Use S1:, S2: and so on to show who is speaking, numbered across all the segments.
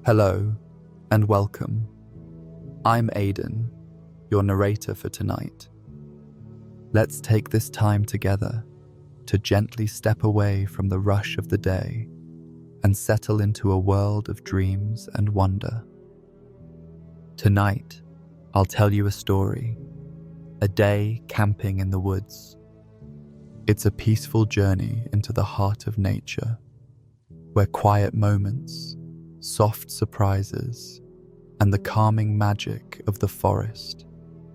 S1: Hello and welcome. I'm Aiden, your narrator for tonight. Let's take this time together to gently step away from the rush of the day and settle into a world of dreams and wonder. Tonight, I'll tell you a story, a day camping in the woods. It's a peaceful journey into the heart of nature, where quiet moments, soft surprises, and the calming magic of the forest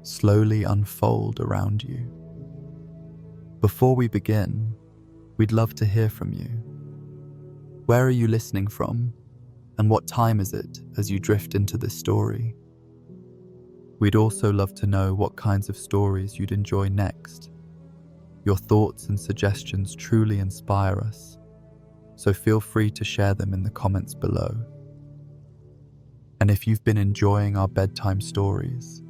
S1: slowly unfold around you. Before we begin, we'd love to hear from you. Where are you listening from, and what time is it as you drift into this story? We'd also love to know what kinds of stories you'd enjoy next. Your thoughts and suggestions truly inspire us, so feel free to share them in the comments below. And if you've been enjoying our bedtime stories,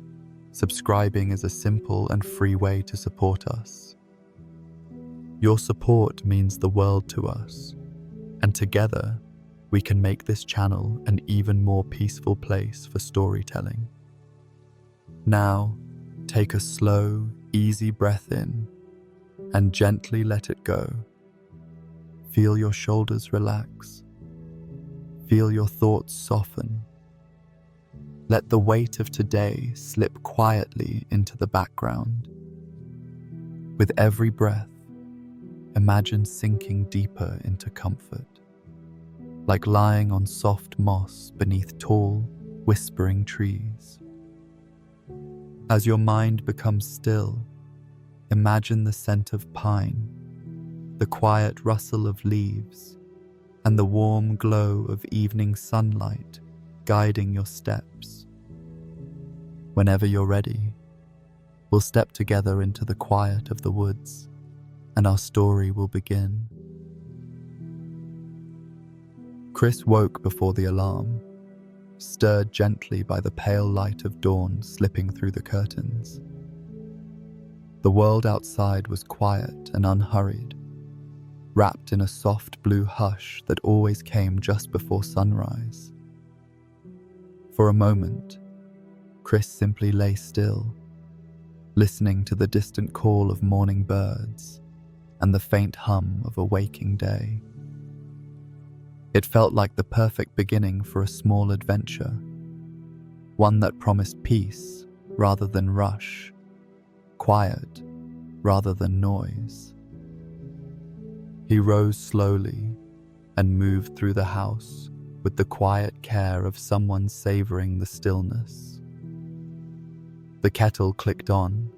S1: subscribing is a simple and free way to support us. Your support means the world to us, and together we can make this channel an even more peaceful place for storytelling. Now, take a slow, easy breath in and gently let it go. Feel your shoulders relax. Feel your thoughts soften. Let the weight of today slip quietly into the background. With every breath, imagine sinking deeper into comfort, like lying on soft moss beneath tall, whispering trees. As your mind becomes still, imagine the scent of pine, the quiet rustle of leaves, and the warm glow of evening sunlight guiding your steps. Whenever you're ready, we'll step together into the quiet of the woods, and our story will begin. Chris woke before the alarm, stirred gently by the pale light of dawn slipping through the curtains. The world outside was quiet and unhurried, wrapped in a soft blue hush that always came just before sunrise. For a moment, Chris simply lay still, listening to the distant call of morning birds and the faint hum of a waking day. It felt like the perfect beginning for a small adventure, one that promised peace rather than rush, quiet rather than noise. He rose slowly and moved through the house with the quiet care of someone savoring the stillness. The kettle clicked on,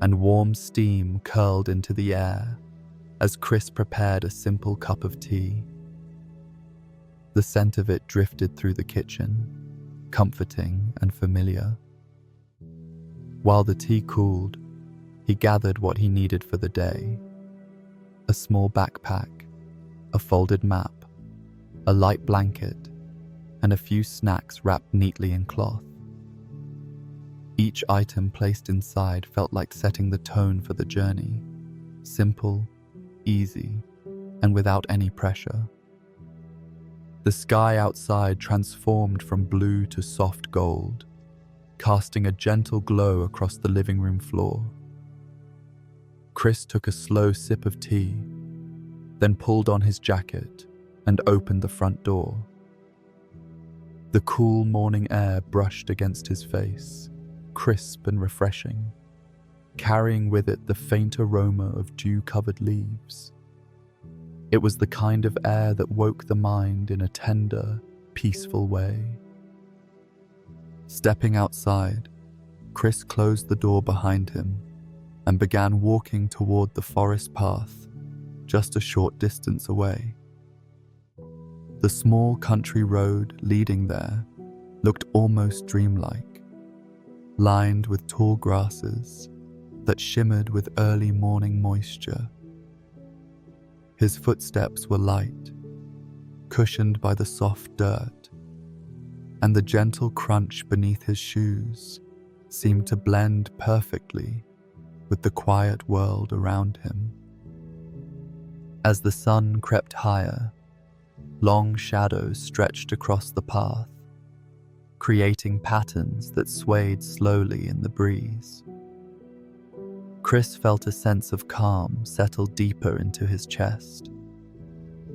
S1: and warm steam curled into the air as Chris prepared a simple cup of tea. The scent of it drifted through the kitchen, comforting and familiar. While the tea cooled, he gathered what he needed for the day: a small backpack, a folded map, a light blanket, and a few snacks wrapped neatly in cloth. Each item placed inside felt like setting the tone for the journey, simple, easy, and without any pressure. The sky outside transformed from blue to soft gold, casting a gentle glow across the living room floor. Chris took a slow sip of tea, then pulled on his jacket and opened the front door. The cool morning air brushed against his face, crisp and refreshing, carrying with it the faint aroma of dew-covered leaves. It was the kind of air that woke the mind in a tender, peaceful way. Stepping outside, Chris closed the door behind him and began walking toward the forest path, just a short distance away. The small country road leading there looked almost dreamlike, lined with tall grasses that shimmered with early morning moisture. His footsteps were light, cushioned by the soft dirt, and the gentle crunch beneath his shoes seemed to blend perfectly with the quiet world around him. As the sun crept higher, Long shadows stretched across the path, creating patterns that swayed slowly in the breeze. Chris felt a sense of calm settle deeper into his chest,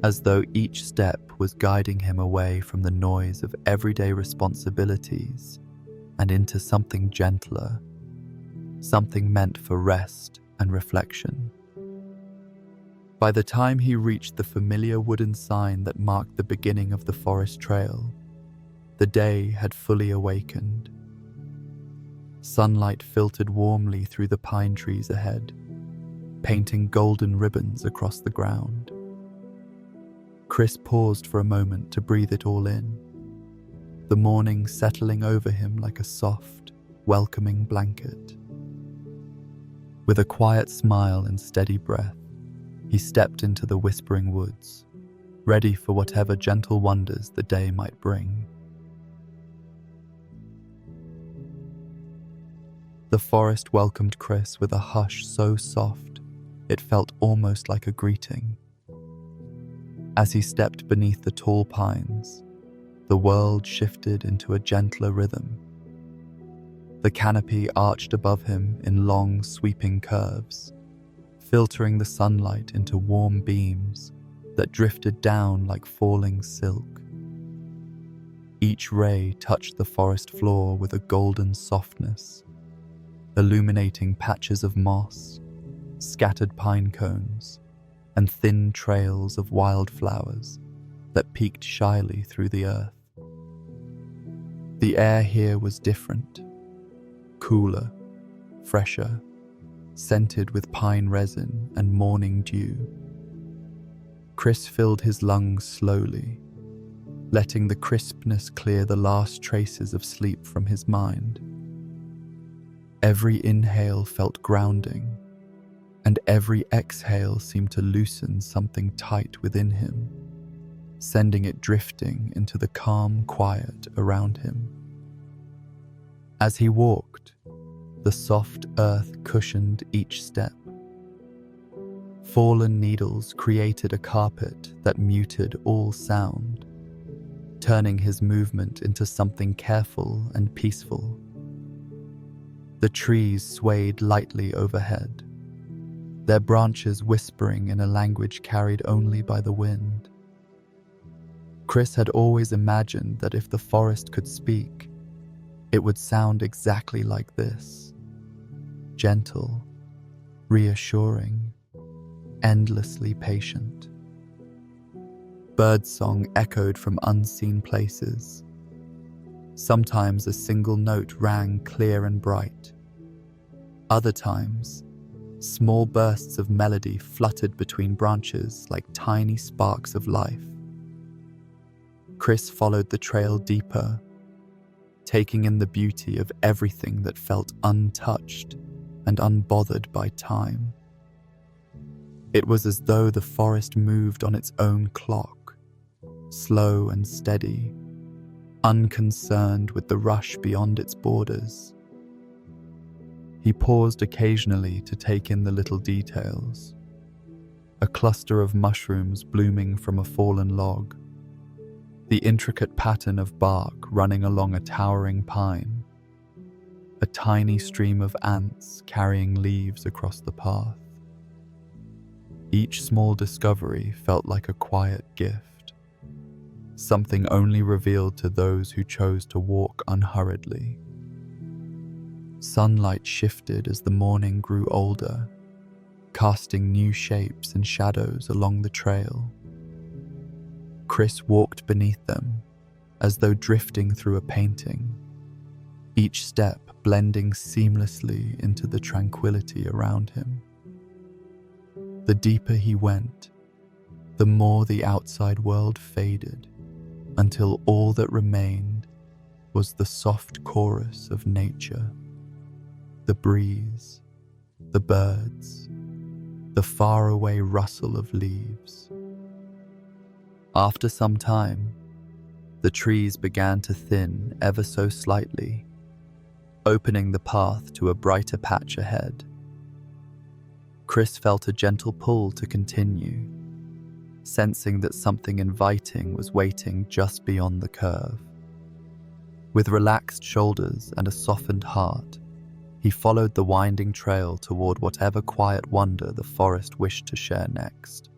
S1: as though each step was guiding him away from the noise of everyday responsibilities and into something gentler, something meant for rest and reflection. By the time he reached the familiar wooden sign that marked the beginning of the forest trail, the day had fully awakened. Sunlight filtered warmly through the pine trees ahead, painting golden ribbons across the ground. Chris paused for a moment to breathe it all in, the morning settling over him like a soft, welcoming blanket. With a quiet smile and steady breath, he stepped into the whispering woods, ready for whatever gentle wonders the day might bring. The forest welcomed Chris with a hush so soft, it felt almost like a greeting. As he stepped beneath the tall pines, the world shifted into a gentler rhythm. The canopy arched above him in long, sweeping curves, filtering the sunlight into warm beams that drifted down like falling silk. Each ray touched the forest floor with a golden softness, illuminating patches of moss, scattered pine cones, and thin trails of wildflowers that peeked shyly through the earth. The air here was different, cooler, fresher, scented with pine resin and morning dew. Chris filled his lungs slowly, letting the crispness clear the last traces of sleep from his mind. Every inhale felt grounding, and every exhale seemed to loosen something tight within him, sending it drifting into the calm quiet around him. As he walked, the soft earth cushioned each step. Fallen needles created a carpet that muted all sound, turning his movement into something careful and peaceful. The trees swayed lightly overhead, their branches whispering in a language carried only by the wind. Chris had always imagined that if the forest could speak, it would sound exactly like this: gentle, reassuring, endlessly patient. Birdsong echoed from unseen places. Sometimes a single note rang clear and bright. Other times, small bursts of melody fluttered between branches like tiny sparks of life. Chris followed the trail deeper, taking in the beauty of everything that felt untouched and unbothered by time. It was as though the forest moved on its own clock, slow and steady, unconcerned with the rush beyond its borders. He paused occasionally to take in the little details: a cluster of mushrooms blooming from a fallen log, the intricate pattern of bark running along a towering pine, a tiny stream of ants carrying leaves across the path. Each small discovery felt like a quiet gift, something only revealed to those who chose to walk unhurriedly. Sunlight shifted as the morning grew older, casting new shapes and shadows along the trail. Chris walked beneath them, as though drifting through a painting, each step blending seamlessly into the tranquility around him. The deeper he went, the more the outside world faded, until all that remained was the soft chorus of nature. The breeze, the birds, the faraway rustle of leaves. After some time, the trees began to thin ever so slightly, opening the path to a brighter patch ahead. Chris felt a gentle pull to continue, sensing that something inviting was waiting just beyond the curve. With relaxed shoulders and a softened heart, he followed the winding trail toward whatever quiet wonder the forest wished to share next.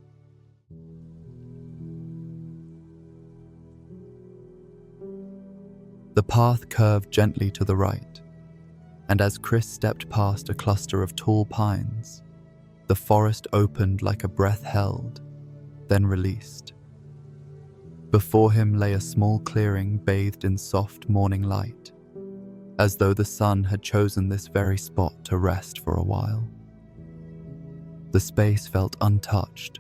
S1: The path curved gently to the right, and as Chris stepped past a cluster of tall pines, the forest opened like a breath held, then released. Before him lay a small clearing bathed in soft morning light, as though the sun had chosen this very spot to rest for a while. The space felt untouched,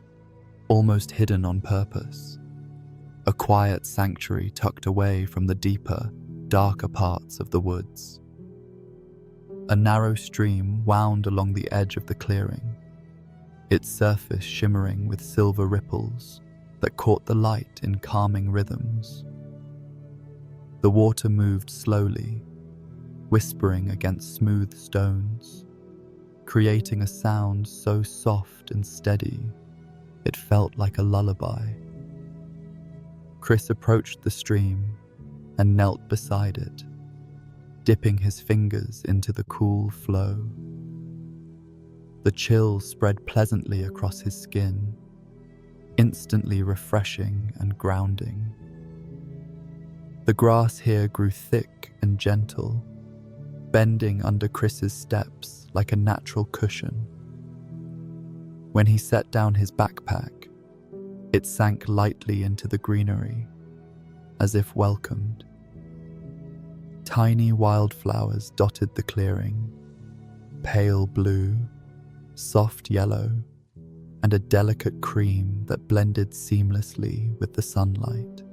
S1: almost hidden on purpose, a quiet sanctuary tucked away from the deeper, darker parts of the woods. A narrow stream wound along the edge of the clearing, its surface shimmering with silver ripples that caught the light in calming rhythms. The water moved slowly, whispering against smooth stones, creating a sound so soft and steady it felt like a lullaby. Chris approached the stream and knelt beside it, dipping his fingers into the cool flow. The chill spread pleasantly across his skin, instantly refreshing and grounding. The grass here grew thick and gentle, bending under Chris's steps like a natural cushion. When he set down his backpack, it sank lightly into the greenery, as if welcomed. Tiny wildflowers dotted the clearing, pale blue, soft yellow, and a delicate cream that blended seamlessly with the sunlight.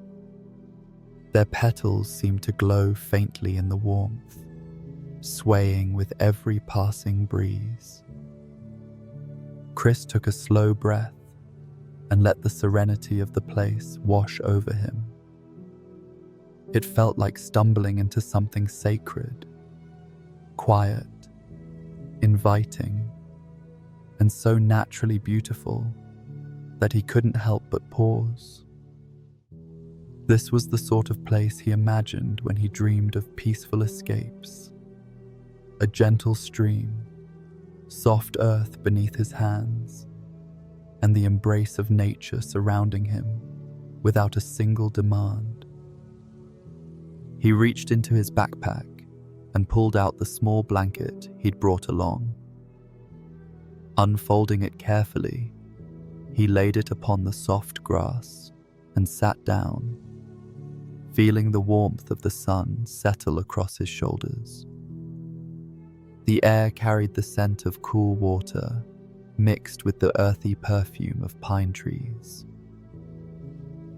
S1: Their petals seemed to glow faintly in the warmth, swaying with every passing breeze. Chris took a slow breath and let the serenity of the place wash over him. It felt like stumbling into something sacred, quiet, inviting, and so naturally beautiful that he couldn't help but pause. This was the sort of place he imagined when he dreamed of peaceful escapes. A gentle stream, soft earth beneath his hands, and the embrace of nature surrounding him without a single demand. He reached into his backpack and pulled out the small blanket he'd brought along. Unfolding it carefully, he laid it upon the soft grass and sat down, feeling the warmth of the sun settle across his shoulders. The air carried the scent of cool water, mixed with the earthy perfume of pine trees.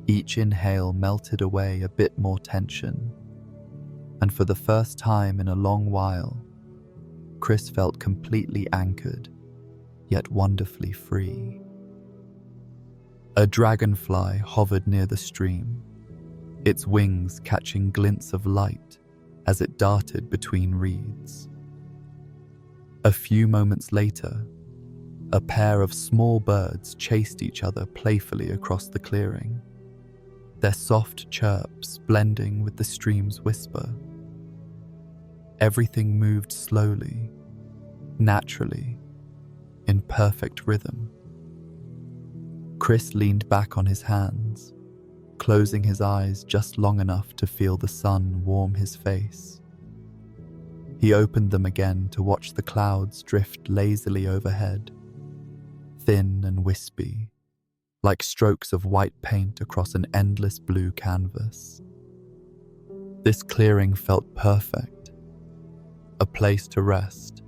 S1: Each inhale melted away a bit more tension, and for the first time in a long while, Chris felt completely anchored, yet wonderfully free. A dragonfly hovered near the stream, its wings catching glints of light as it darted between reeds. A few moments later, a pair of small birds chased each other playfully across the clearing, their soft chirps blending with the stream's whisper. Everything moved slowly, naturally, in perfect rhythm. Chris leaned back on his hands, closing his eyes just long enough to feel the sun warm his face. He opened them again to watch the clouds drift lazily overhead, thin and wispy, like strokes of white paint across an endless blue canvas. This clearing felt perfect, a place to rest,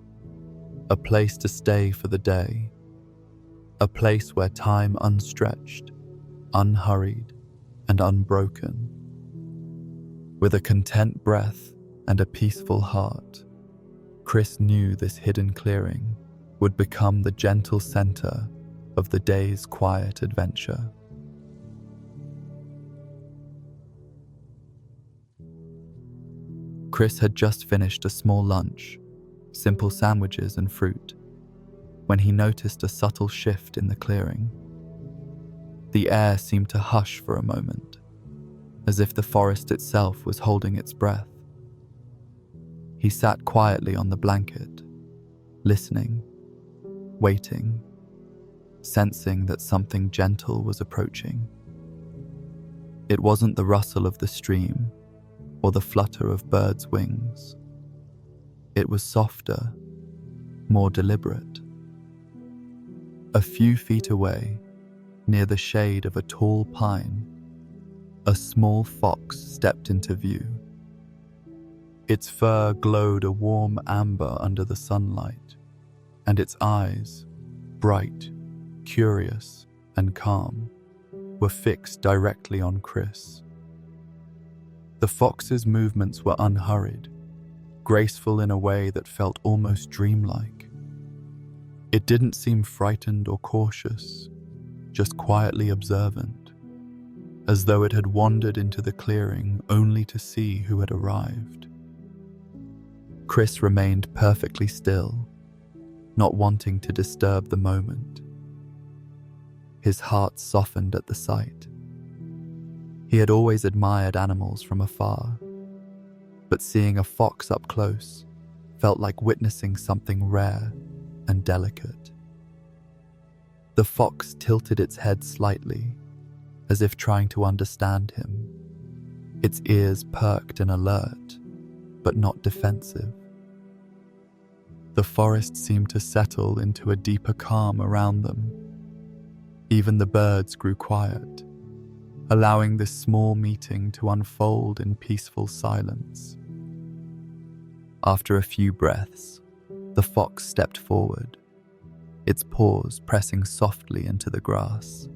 S1: a place to stay for the day, a place where time unstretched, unhurried, and unbroken. With a content breath and a peaceful heart, Chris knew this hidden clearing would become the gentle center of the day's quiet adventure. Chris had just finished a small lunch, simple sandwiches and fruit, when he noticed a subtle shift in the clearing. The air seemed to hush for a moment, as if the forest itself was holding its breath. He sat quietly on the blanket, listening, waiting, sensing that something gentle was approaching. It wasn't the rustle of the stream or the flutter of birds' wings. It was softer, more deliberate. A few feet away, near the shade of a tall pine, a small fox stepped into view. Its fur glowed a warm amber under the sunlight, and its eyes, bright, curious, and calm, were fixed directly on Chris. The fox's movements were unhurried, graceful in a way that felt almost dreamlike. It didn't seem frightened or cautious, just quietly observant, as though it had wandered into the clearing only to see who had arrived. Chris remained perfectly still, not wanting to disturb the moment. His heart softened at the sight. He had always admired animals from afar, but seeing a fox up close felt like witnessing something rare and delicate. The fox tilted its head slightly, as if trying to understand him. Its ears perked and alert, but not defensive. The forest seemed to settle into a deeper calm around them. Even the birds grew quiet, allowing this small meeting to unfold in peaceful silence. After a few breaths, the fox stepped forward, its paws pressing softly into the grass.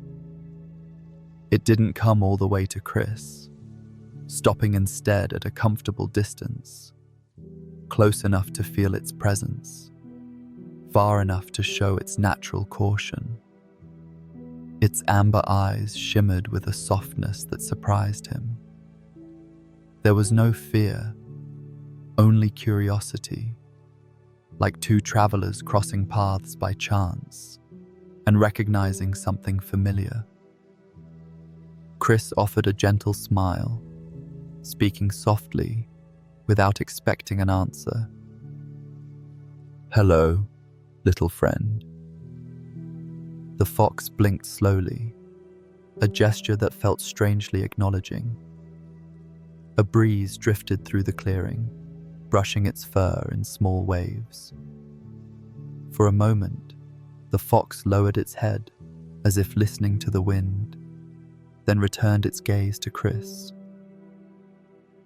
S1: It didn't come all the way to Chris, stopping instead at a comfortable distance, close enough to feel its presence, far enough to show its natural caution. Its amber eyes shimmered with a softness that surprised him. There was no fear, only curiosity, like two travelers crossing paths by chance and recognizing something familiar. Chris offered a gentle smile, speaking softly without expecting an answer. "Hello, little friend." The fox blinked slowly, a gesture that felt strangely acknowledging. A breeze drifted through the clearing, brushing its fur in small waves. For a moment, the fox lowered its head, as if listening to the wind, then returned its gaze to Chris.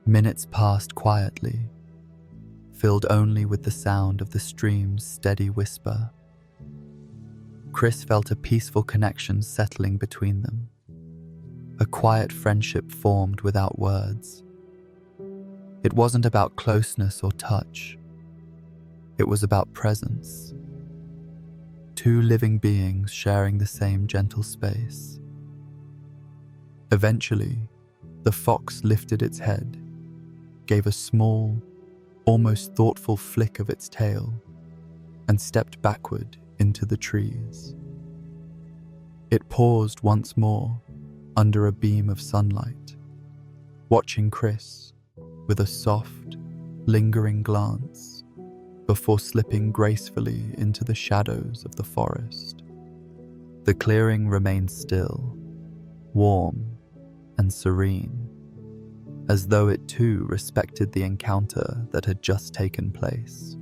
S1: Minutes passed quietly, filled only with the sound of the stream's steady whisper. Chris felt a peaceful connection settling between them. A quiet friendship formed without words. It wasn't about closeness or touch. It was about presence. Two living beings sharing the same gentle space. Eventually, the fox lifted its head, gave a small, almost thoughtful flick of its tail, and stepped backward into the trees. It paused once more under a beam of sunlight, watching Chris with a soft, lingering glance before slipping gracefully into the shadows of the forest. The clearing remained still, warm and serene, as though it too respected the encounter that had just taken place.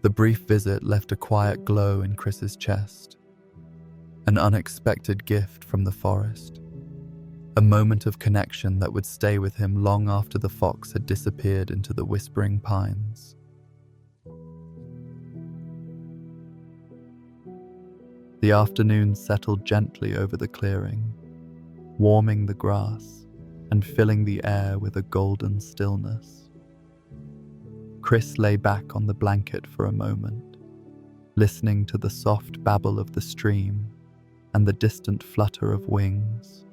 S1: The brief visit left a quiet glow in Chris's chest, an unexpected gift from the forest, a moment of connection that would stay with him long after the fox had disappeared into the whispering pines. The afternoon settled gently over the clearing, warming the grass and filling the air with a golden stillness. Chris lay back on the blanket for a moment, listening to the soft babble of the stream and the distant flutter of wings.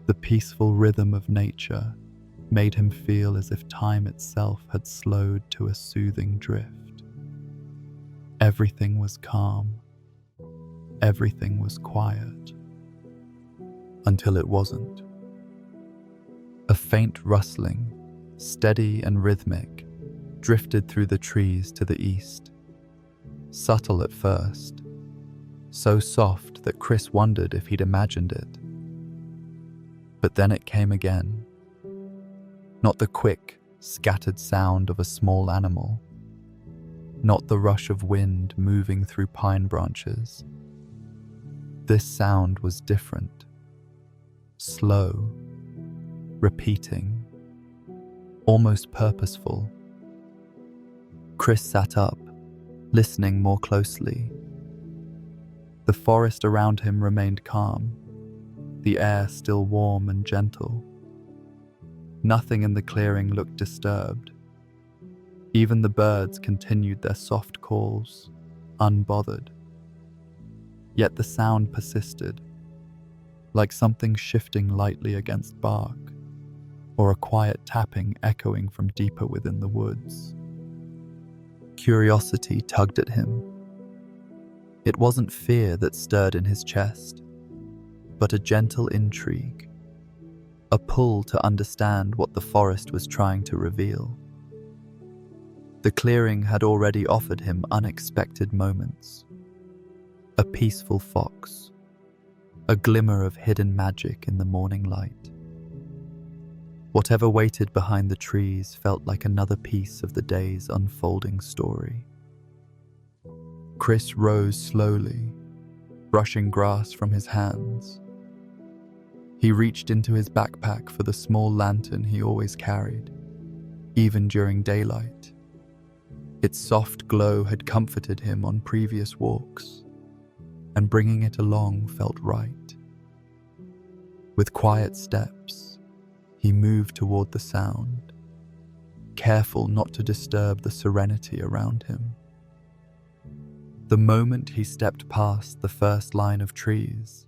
S1: The peaceful rhythm of nature made him feel as if time itself had slowed to a soothing drift. Everything was calm, everything was quiet. Until it wasn't. A faint rustling, steady and rhythmic, drifted through the trees to the east. Subtle at first, so soft that Chris wondered if he'd imagined it. But then it came again. Not the quick, scattered sound of a small animal. Not the rush of wind moving through pine branches. This sound was different. Slow, repeating, almost purposeful. Chris sat up, listening more closely. The forest around him remained calm, the air still warm and gentle. Nothing in the clearing looked disturbed. Even the birds continued their soft calls, unbothered. Yet the sound persisted, like something shifting lightly against bark, or a quiet tapping echoing from deeper within the woods. Curiosity tugged at him. It wasn't fear that stirred in his chest, but a gentle intrigue, a pull to understand what the forest was trying to reveal. The clearing had already offered him unexpected moments. A peaceful fox, a glimmer of hidden magic in the morning light. Whatever waited behind the trees felt like another piece of the day's unfolding story. Chris rose slowly, brushing grass from his hands. He reached into his backpack for the small lantern he always carried, even during daylight. Its soft glow had comforted him on previous walks, and bringing it along felt right. With quiet steps, he moved toward the sound, careful not to disturb the serenity around him. The moment he stepped past the first line of trees,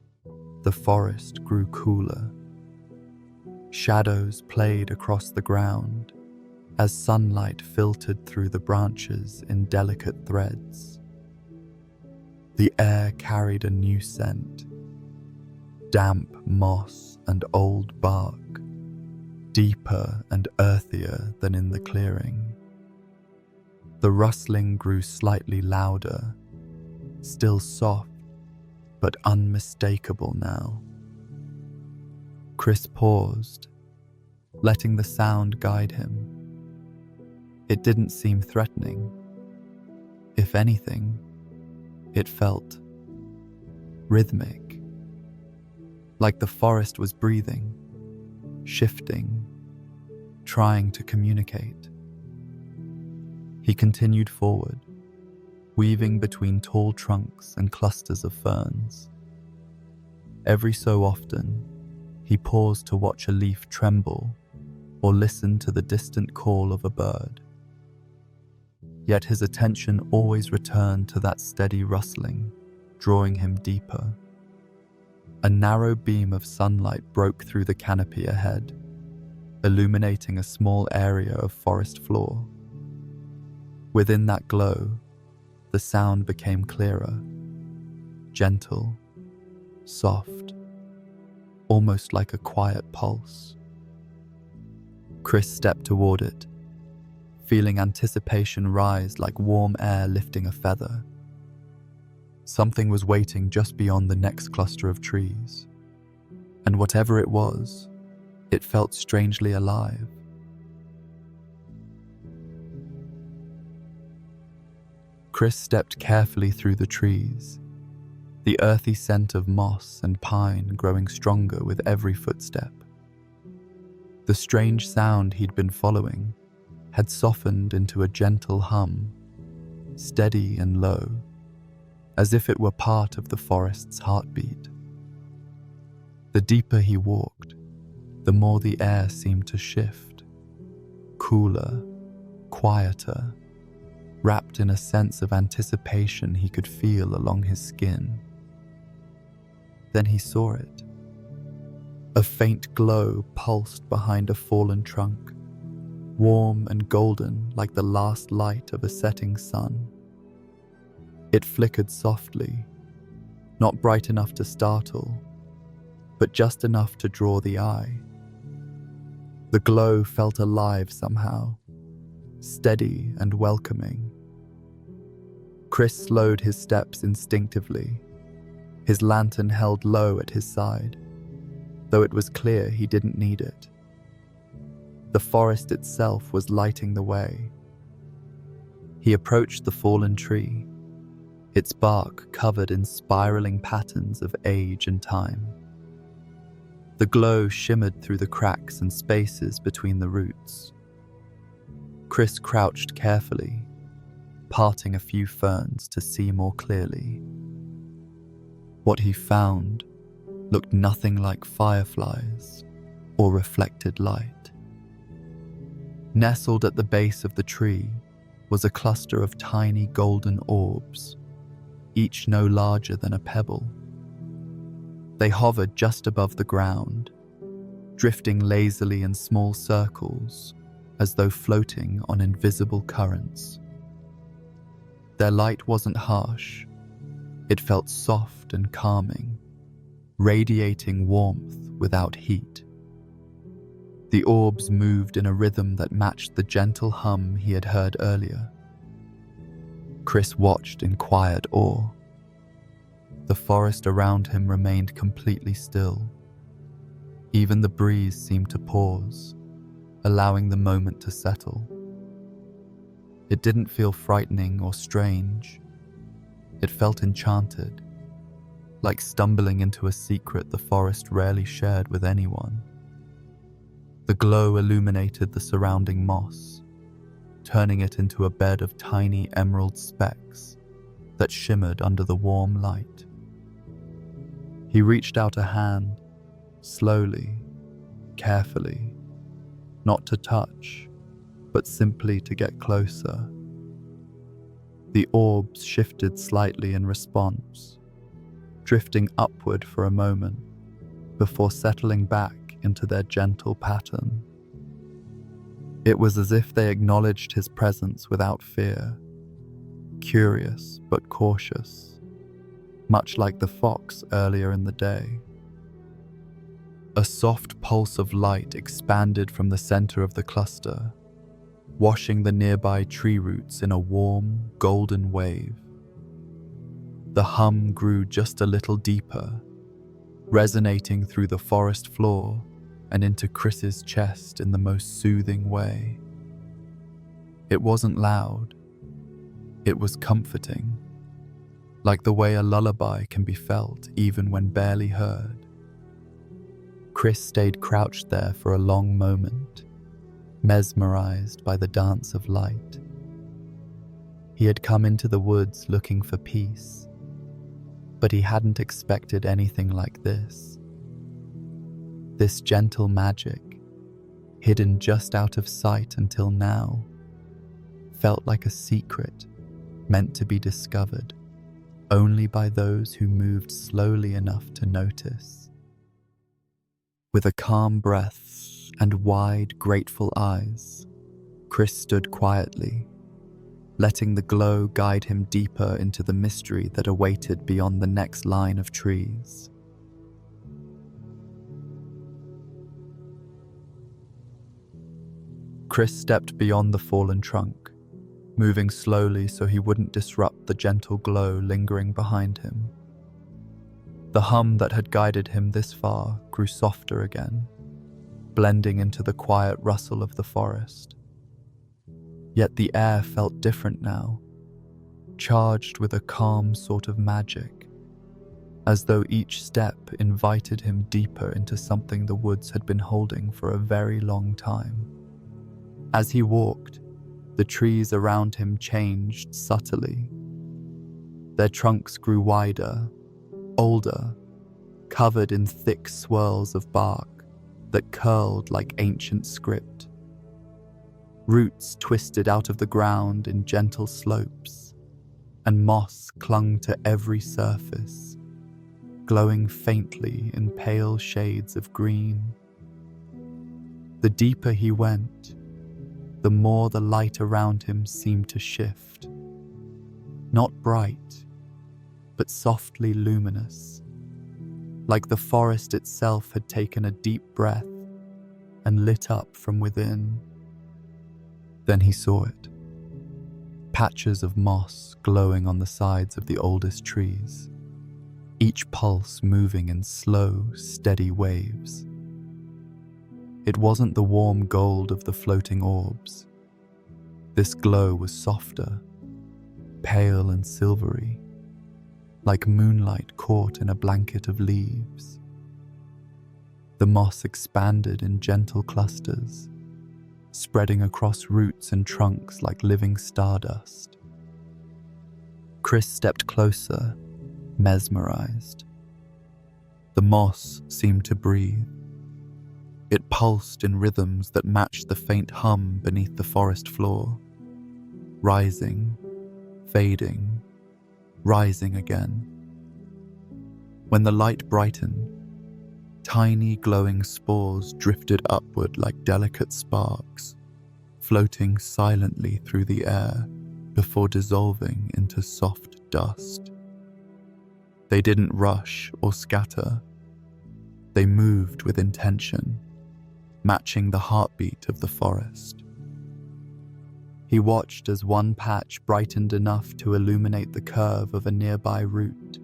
S1: the forest grew cooler. Shadows played across the ground as sunlight filtered through the branches in delicate threads. The air carried a new scent, damp moss and old bark, deeper and earthier than in the clearing. The rustling grew slightly louder, still soft but unmistakable now. Chris paused, letting the sound guide him. It didn't seem threatening. If anything, it felt rhythmic, like the forest was breathing, shifting, trying to communicate. He continued forward, weaving between tall trunks and clusters of ferns. Every so often, he paused to watch a leaf tremble or listen to the distant call of a bird. Yet his attention always returned to that steady rustling, drawing him deeper. A narrow beam of sunlight broke through the canopy ahead, illuminating a small area of forest floor. Within that glow, the sound became clearer, gentle, soft, almost like a quiet pulse. Chris stepped toward it, feeling anticipation rise like warm air lifting a feather. Something was waiting just beyond the next cluster of trees, and whatever it was, it felt strangely alive. Chris stepped carefully through the trees, the earthy scent of moss and pine growing stronger with every footstep. The strange sound he'd been following had softened into a gentle hum, steady and low, as if it were part of the forest's heartbeat. The deeper he walked, the more the air seemed to shift, cooler, quieter, wrapped in a sense of anticipation he could feel along his skin. Then he saw it. A faint glow pulsed behind a fallen trunk, warm and golden like the last light of a setting sun. It flickered softly, Not bright enough to startle, but just enough to draw the eye. The glow felt alive somehow, steady and welcoming. Chris slowed his steps instinctively, his lantern held low at his side, though it was clear he didn't need it. The forest itself was lighting the way. He approached the fallen tree, its bark covered in spiraling patterns of age and time. The glow shimmered through the cracks and spaces between the roots. Chris crouched carefully, parting a few ferns to see more clearly. What he found looked nothing like fireflies or reflected light. Nestled at the base of the tree was a cluster of tiny golden orbs, each no larger than a pebble. They hovered just above the ground, drifting lazily in small circles as though floating on invisible currents. Their light wasn't harsh. It felt soft and calming, radiating warmth without heat. The orbs moved in a rhythm that matched the gentle hum he had heard earlier. Chris watched in quiet awe. The forest around him remained completely still. Even the breeze seemed to pause, allowing the moment to settle. It didn't feel frightening or strange. It felt enchanted, like stumbling into a secret the forest rarely shared with anyone. The glow illuminated the surrounding moss, turning it into a bed of tiny emerald specks that shimmered under the warm light. He reached out a hand, slowly, carefully, not to touch, but simply to get closer. The orbs shifted slightly in response, drifting upward for a moment before settling back into their gentle pattern. It was as if they acknowledged his presence without fear, curious but cautious, much like the fox earlier in the day. A soft pulse of light expanded from the center of the cluster, washing the nearby tree roots in a warm, golden wave. The hum grew just a little deeper, resonating through the forest floor and into Chris's chest in the most soothing way. It wasn't loud. It was comforting, like the way a lullaby can be felt even when barely heard. Chris stayed crouched there for a long moment, mesmerized by the dance of light. He had come into the woods looking for peace, but he hadn't expected anything like this. This gentle magic, hidden just out of sight until now, felt like a secret meant to be discovered only by those who moved slowly enough to notice. With a calm breath and wide, grateful eyes, Chris stood quietly, letting the glow guide him deeper into the mystery that awaited beyond the next line of trees. Chris stepped beyond the fallen trunk, moving slowly so he wouldn't disrupt the gentle glow lingering behind him. The hum that had guided him this far grew softer again, blending into the quiet rustle of the forest. Yet the air felt different now, charged with a calm sort of magic, as though each step invited him deeper into something the woods had been holding for a very long time. As he walked, the trees around him changed subtly. Their trunks grew wider, older, covered in thick swirls of bark that curled like ancient script. Roots twisted out of the ground in gentle slopes, and moss clung to every surface, glowing faintly in pale shades of green. The deeper he went, the more the light around him seemed to shift. Not bright, but softly luminous, like the forest itself had taken a deep breath and lit up from within. Then he saw it. Patches of moss glowing on the sides of the oldest trees, each pulse moving in slow, steady waves. It wasn't the warm gold of the floating orbs. This glow was softer, pale and silvery, like moonlight caught in a blanket of leaves. The moss expanded in gentle clusters, spreading across roots and trunks like living stardust. Chris stepped closer, mesmerized. The moss seemed to breathe. It pulsed in rhythms that matched the faint hum beneath the forest floor, rising, fading, rising again. When the light brightened, tiny glowing spores drifted upward like delicate sparks, floating silently through the air before dissolving into soft dust. They didn't rush or scatter. They moved with intention, matching the heartbeat of the forest. He watched as one patch brightened enough to illuminate the curve of a nearby root.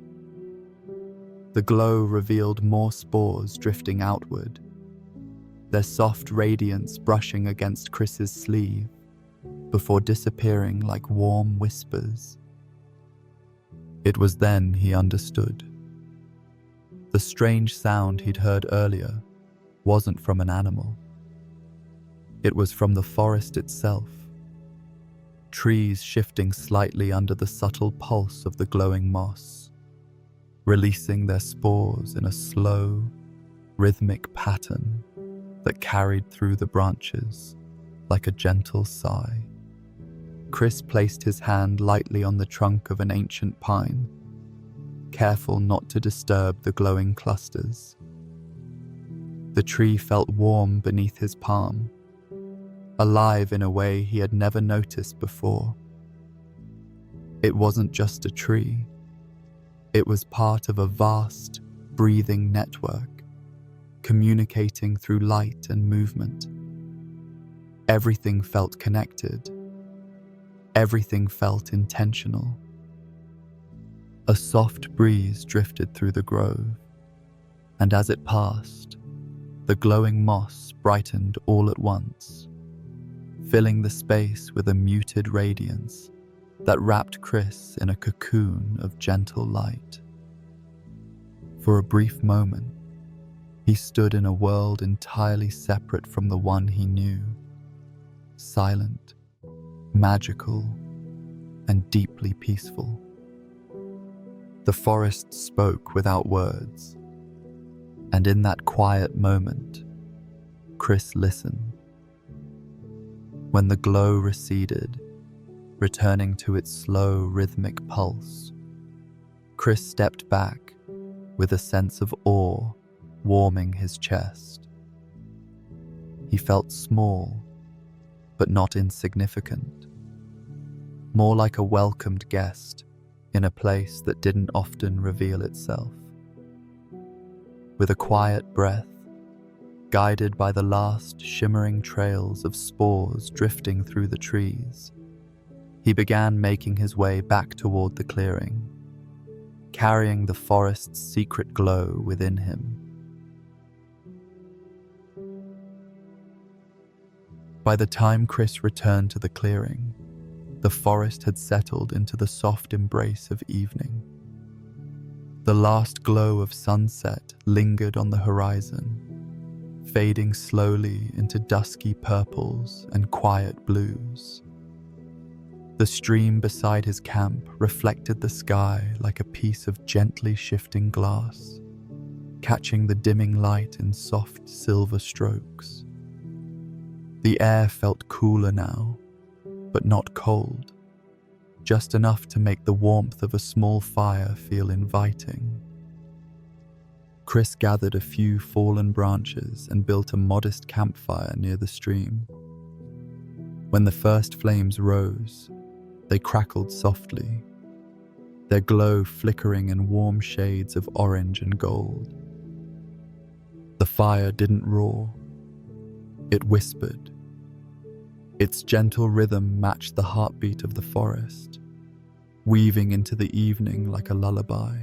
S1: The glow revealed more spores drifting outward, their soft radiance brushing against Chris's sleeve before disappearing like warm whispers. It was then he understood. The strange sound he'd heard earlier wasn't from an animal. It was from the forest itself, trees shifting slightly under the subtle pulse of the glowing moss, releasing their spores in a slow, rhythmic pattern that carried through the branches like a gentle sigh. Chris placed his hand lightly on the trunk of an ancient pine, careful not to disturb the glowing clusters. The tree felt warm beneath his palm, alive in a way he had never noticed before. It wasn't just a tree. It was part of a vast, breathing network, communicating through light and movement. Everything felt connected. Everything felt intentional. A soft breeze drifted through the grove, and as it passed, the glowing moss brightened all at once, filling the space with a muted radiance that wrapped Chris in a cocoon of gentle light. For a brief moment, he stood in a world entirely separate from the one he knew, silent, magical, and deeply peaceful. The forest spoke without words, and in that quiet moment, Chris listened. When the glow receded, returning to its slow, rhythmic pulse, Chris stepped back with a sense of awe warming his chest. He felt small, but not insignificant, more like a welcomed guest in a place that didn't often reveal itself. With a quiet breath, guided by the last shimmering trails of spores drifting through the trees, he began making his way back toward the clearing, carrying the forest's secret glow within him. By the time Chris returned to the clearing, the forest had settled into the soft embrace of evening. The last glow of sunset lingered on the horizon, fading slowly into dusky purples and quiet blues. The stream beside his camp reflected the sky like a piece of gently shifting glass, catching the dimming light in soft silver strokes. The air felt cooler now, but not cold, just enough to make the warmth of a small fire feel inviting. Chris gathered a few fallen branches and built a modest campfire near the stream. When the first flames rose, they crackled softly, their glow flickering in warm shades of orange and gold. The fire didn't roar, it whispered. Its gentle rhythm matched the heartbeat of the forest, weaving into the evening like a lullaby.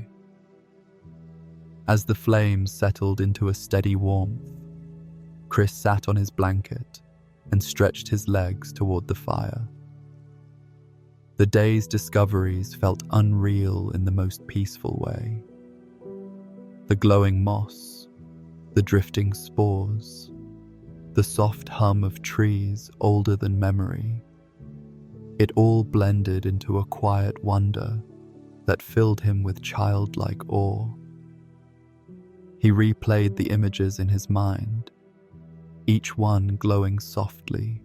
S1: As the flames settled into a steady warmth, Chris sat on his blanket and stretched his legs toward the fire. The day's discoveries felt unreal in the most peaceful way. The glowing moss, the drifting spores, the soft hum of trees older than memory, it all blended into a quiet wonder that filled him with childlike awe. He replayed the images in his mind, each one glowing softly,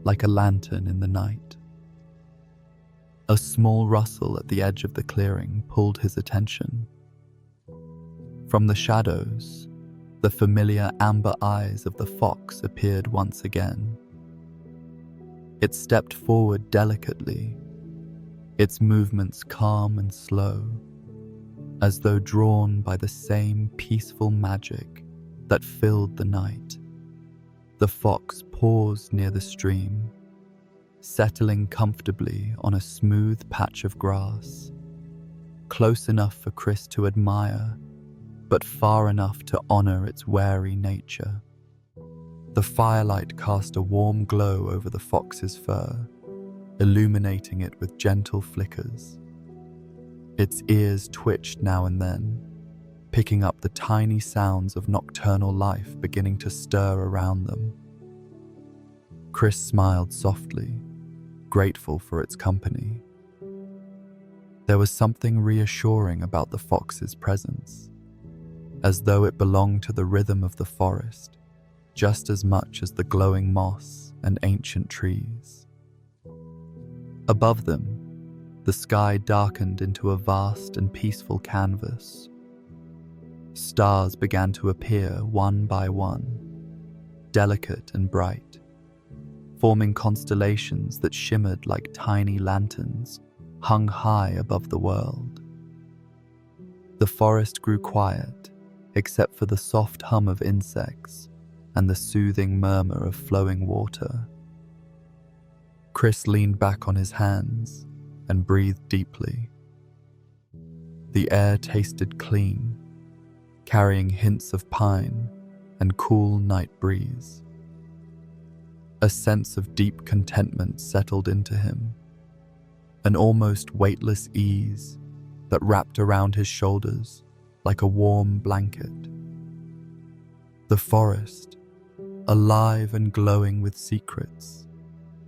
S1: like a lantern in the night. A small rustle at the edge of the clearing pulled his attention. From the shadows, the familiar amber eyes of the fox appeared once again. It stepped forward delicately, its movements calm and slow, as though drawn by the same peaceful magic that filled the night. The fox paused near the stream, settling comfortably on a smooth patch of grass, close enough for Chris to admire, but far enough to honor its wary nature. The firelight cast a warm glow over the fox's fur, illuminating it with gentle flickers. Its ears twitched now and then, picking up the tiny sounds of nocturnal life beginning to stir around them. Chris smiled softly, grateful for its company. There was something reassuring about the fox's presence, as though it belonged to the rhythm of the forest, just as much as the glowing moss and ancient trees. Above them, the sky darkened into a vast and peaceful canvas. Stars began to appear one by one, delicate and bright, forming constellations that shimmered like tiny lanterns hung high above the world. The forest grew quiet, except for the soft hum of insects and the soothing murmur of flowing water. Chris leaned back on his hands and breathed deeply. The air tasted clean, carrying hints of pine and cool night breeze. A sense of deep contentment settled into him, an almost weightless ease that wrapped around his shoulders like a warm blanket. The forest, alive and glowing with secrets,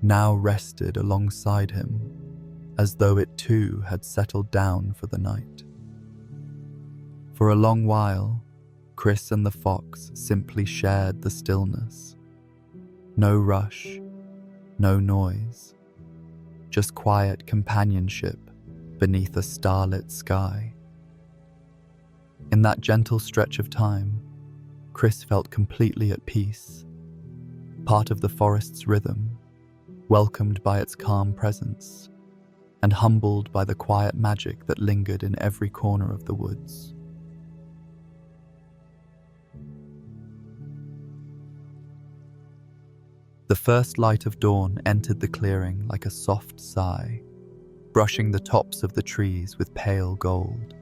S1: now rested alongside him, as though it too had settled down for the night. For a long while, Chris and the fox simply shared the stillness. No rush, no noise, just quiet companionship beneath a starlit sky. In that gentle stretch of time, Chris felt completely at peace, part of the forest's rhythm, welcomed by its calm presence, and humbled by the quiet magic that lingered in every corner of the woods. The first light of dawn entered the clearing like a soft sigh, brushing the tops of the trees with pale gold.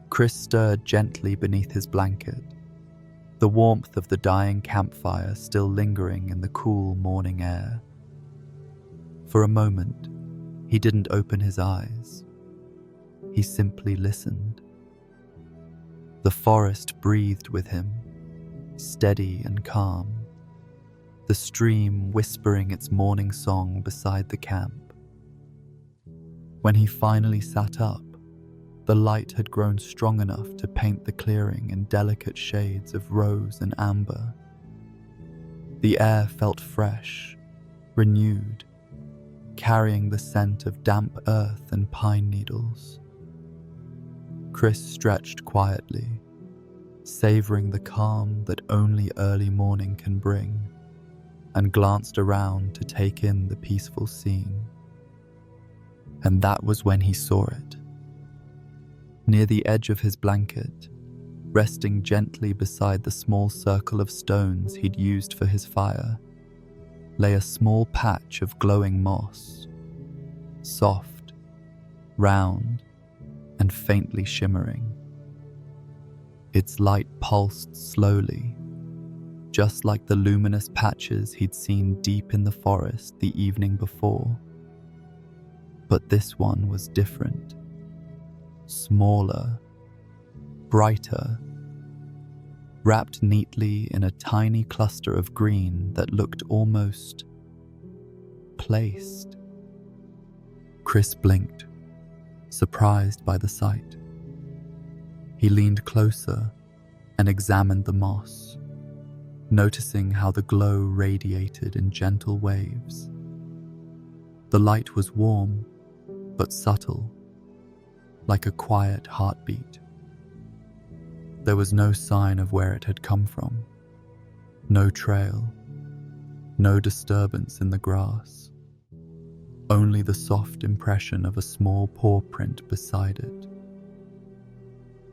S1: Chris stirred gently beneath his blanket, the warmth of the dying campfire still lingering in the cool morning air. For a moment, he didn't open his eyes. He simply listened. The forest breathed with him, steady and calm, the stream whispering its morning song beside the camp. When he finally sat up, the light had grown strong enough to paint the clearing in delicate shades of rose and amber. The air felt fresh, renewed, carrying the scent of damp earth and pine needles. Chris stretched quietly, savoring the calm that only early morning can bring, and glanced around to take in the peaceful scene. And that was when he saw it. Near the edge of his blanket, resting gently beside the small circle of stones he'd used for his fire, lay a small patch of glowing moss, soft, round, and faintly shimmering. Its light pulsed slowly, just like the luminous patches he'd seen deep in the forest the evening before. But this one was different. Smaller, brighter, wrapped neatly in a tiny cluster of green that looked almost placed. Chris blinked, surprised by the sight. He leaned closer and examined the moss, noticing how the glow radiated in gentle waves. The light was warm but subtle, like a quiet heartbeat. There was no sign of where it had come from, no trail, no disturbance in the grass, only the soft impression of a small paw print beside it.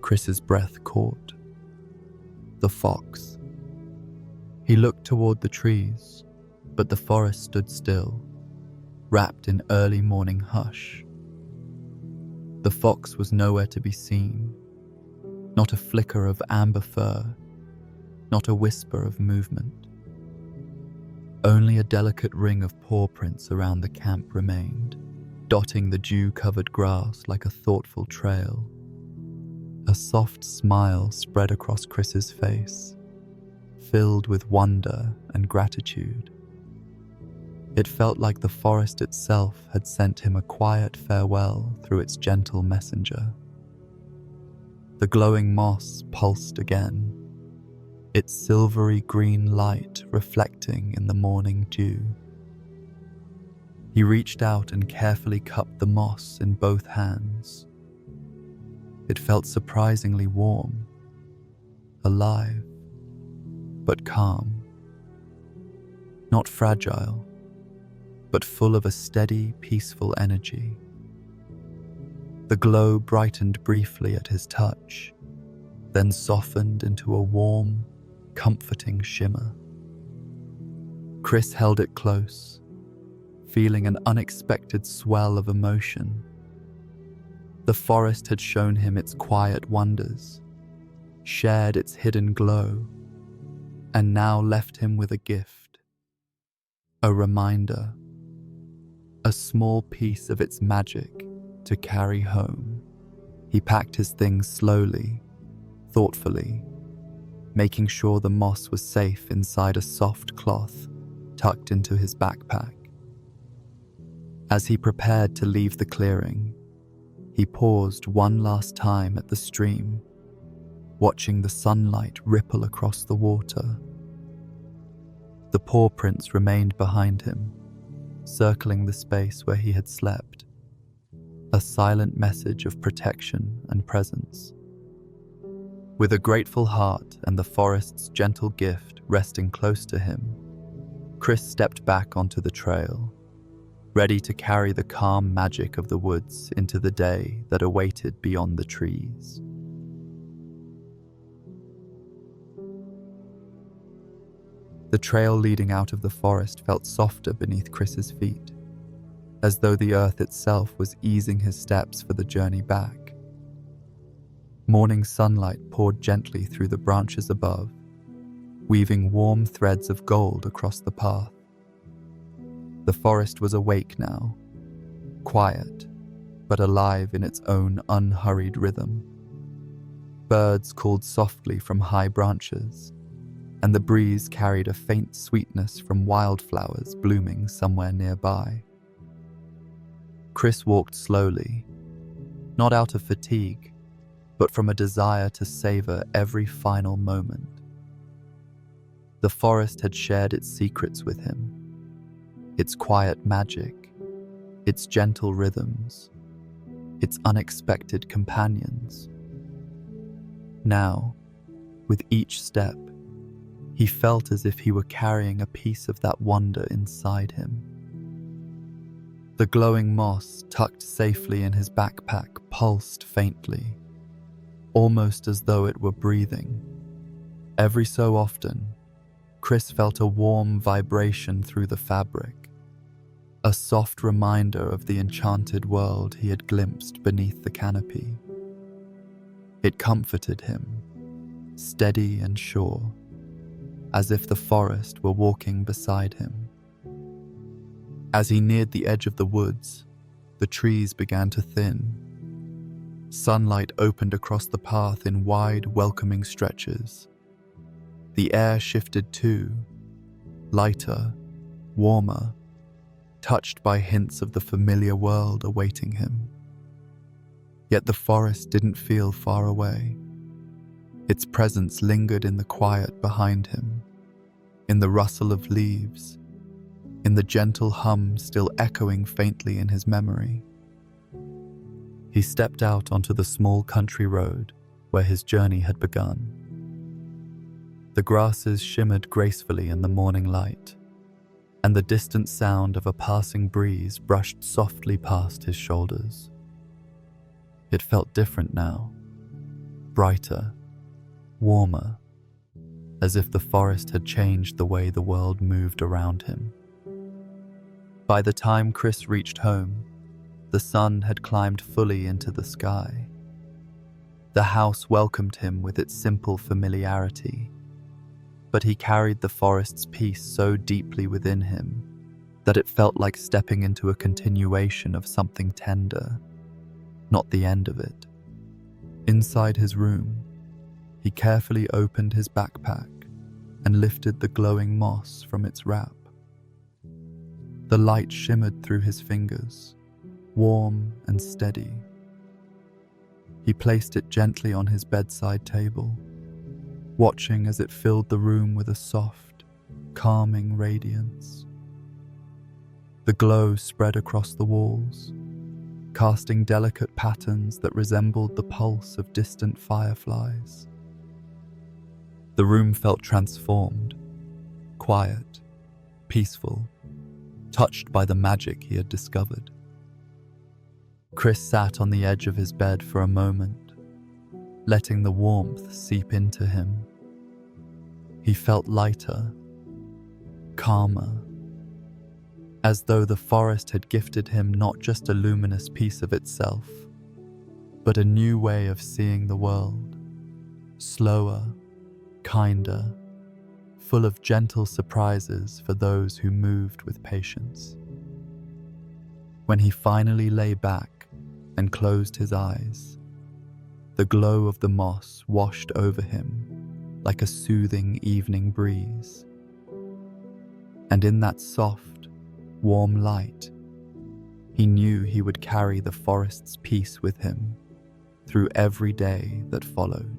S1: Chris's breath caught. The fox. He looked toward the trees, but the forest stood still, wrapped in early morning hush. The fox was nowhere to be seen, not a flicker of amber fur, not a whisper of movement. Only a delicate ring of paw prints around the camp remained, dotting the dew-covered grass like a thoughtful trail. A soft smile spread across Chris's face, filled with wonder and gratitude. It felt like the forest itself had sent him a quiet farewell through its gentle messenger. The glowing moss pulsed again, its silvery green light reflecting in the morning dew. He reached out and carefully cupped the moss in both hands. It felt surprisingly warm, alive, but calm. Not fragile, but full of a steady, peaceful energy. The glow brightened briefly at his touch, then softened into a warm, comforting shimmer. Chris held it close, feeling an unexpected swell of emotion. The forest had shown him its quiet wonders, shared its hidden glow, and now left him with a gift. A reminder, a small piece of its magic to carry home. He packed his things slowly, thoughtfully, making sure the moss was safe inside a soft cloth tucked into his backpack. As he prepared to leave the clearing, he paused one last time at the stream, watching the sunlight ripple across the water. The paw prints remained behind him, circling the space where he had slept, a silent message of protection and presence. With a grateful heart and the forest's gentle gift resting close to him, Chris stepped back onto the trail, ready to carry the calm magic of the woods into the day that awaited beyond the trees. The trail leading out of the forest felt softer beneath Chris's feet, as though the earth itself was easing his steps for the journey back. Morning sunlight poured gently through the branches above, weaving warm threads of gold across the path. The forest was awake now, quiet, but alive in its own unhurried rhythm. Birds called softly from high branches, and the breeze carried a faint sweetness from wildflowers blooming somewhere nearby. Chris walked slowly, not out of fatigue, but from a desire to savor every final moment. The forest had shared its secrets with him, its quiet magic, its gentle rhythms, its unexpected companions. Now, with each step, he felt as if he were carrying a piece of that wonder inside him. The glowing moss tucked safely in his backpack pulsed faintly, almost as though it were breathing. Every so often, Chris felt a warm vibration through the fabric, a soft reminder of the enchanted world he had glimpsed beneath the canopy. It comforted him, steady and sure, as if the forest were walking beside him. As he neared the edge of the woods, the trees began to thin. Sunlight opened across the path in wide, welcoming stretches. The air shifted too, lighter, warmer, touched by hints of the familiar world awaiting him. Yet the forest didn't feel far away. Its presence lingered in the quiet behind him, in the rustle of leaves, in the gentle hum still echoing faintly in his memory. He stepped out onto the small country road where his journey had begun. The grasses shimmered gracefully in the morning light, and the distant sound of a passing breeze brushed softly past his shoulders. It felt different now, brighter, warmer, as if the forest had changed the way the world moved around him. By the time Chris reached home, the sun had climbed fully into the sky. The house welcomed him with its simple familiarity, but he carried the forest's peace so deeply within him that it felt like stepping into a continuation of something tender, not the end of it. Inside his room, he carefully opened his backpack and lifted the glowing moss from its wrap. The light shimmered through his fingers, warm and steady. He placed it gently on his bedside table, watching as it filled the room with a soft, calming radiance. The glow spread across the walls, casting delicate patterns that resembled the pulse of distant fireflies. The room felt transformed, quiet, peaceful, touched by the magic he had discovered. Chris sat on the edge of his bed for a moment, letting the warmth seep into him. He felt lighter, calmer, as though the forest had gifted him not just a luminous piece of itself, but a new way of seeing the world, slower, kinder, full of gentle surprises for those who moved with patience. When he finally lay back and closed his eyes, the glow of the moss washed over him like a soothing evening breeze. And in that soft, warm light, he knew he would carry the forest's peace with him through every day that followed.